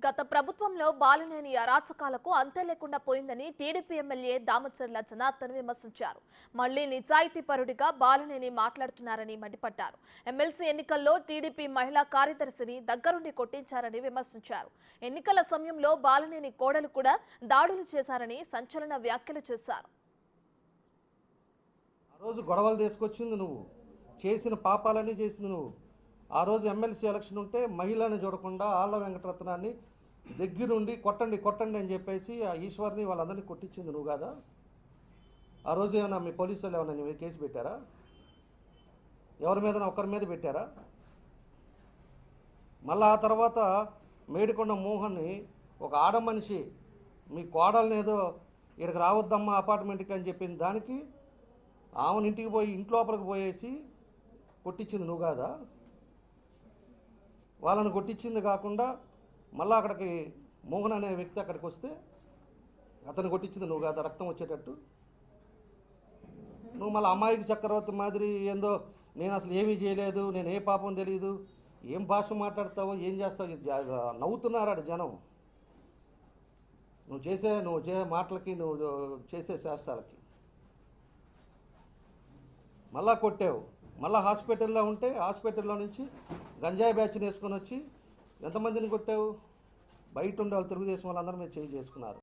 గత ప్రభుత్వంలో బాలినేని అరాచకాలకు అంతే లేకుండా పోయిందని టీడీపీ ఎమ్మెల్యే దామచర్ల జనార్దన్ విమర్శించారు. మళ్లీ నిజాయితీపరుడిగా బాలినేని మాట్లాడుతున్నారని మండిపడ్డారు. ఎమ్మెల్సీ ఎన్నికల్లో టీడీపీ మహిళా కార్యదర్శిని దగ్గరుండి కొట్టించారని విమర్శించారు. ఎన్నికల సమయంలో బాలినేని కోడలు కూడా దాడులు చేశారని సంచలన వ్యాఖ్యలు చేశారు. ఆ రోజు గొడవలు తీసుకొచ్చింది నువ్వు, చేసిన పాపాలన్నీ చేసింది నువ్వు. ఆ రోజు ఎమ్మెల్సీ ఎలక్షన్ ఉంటే మహిళని చూడకుండా ఆళ్ల వెంకటరత్నాన్ని దగ్గరుండి కొట్టండి కొట్టండి అని చెప్పేసి ఆ ఈశ్వర్ని వాళ్ళందరినీ కొట్టించింది నువ్వు కాదా? ఆ రోజు ఏమైనా మీ పోలీసు వాళ్ళు ఏమైనా నువ్వు కేసు పెట్టారా? ఎవరి మీద ఒకరి మీద పెట్టారా? మళ్ళీ ఆ తర్వాత మేడికొండ మోహన్ని ఒక ఆడ మనిషి మీ కోడల్ని ఏదో ఇక్కడికి రావద్దమ్మా అపార్ట్మెంట్కి అని చెప్పింది దానికి ఆమెను ఇంటికి పోయి ఇంట్లోపలికి పోయేసి కొట్టించింది నువ్వు కాదా? వాళ్ళని కొట్టించింది కాకుండా మళ్ళీ అక్కడికి మోహన్ అనే వ్యక్తి అక్కడికి వస్తే అతను కొట్టించింది నువ్వు కాదా? రక్తం వచ్చేటట్టు నువ్వు మళ్ళీ అమ్మాయికి చక్రవర్తి మాదిరి ఏందో నేను అసలు ఏమీ చేయలేదు, నేను ఏ పాపం తెలియదు, ఏం భాష మాట్లాడతావో ఏం చేస్తావు, నవ్వుతున్నారాడు జనం నువ్వు చేసే మాటలకి, నువ్వు చేసే శాస్త్రాలకి. మళ్ళా కొట్టావు. మళ్ళీ హాస్పిటల్లో ఉంటే హాస్పిటల్లో నుంచి గంజాయి బ్యాచ్ని వేసుకొని వచ్చి ఎంతమందిని కొట్టావు? బయట ఉండే వాళ్ళు తెలుగుదేశం వాళ్ళందరూ మీరు చేసుకున్నారు.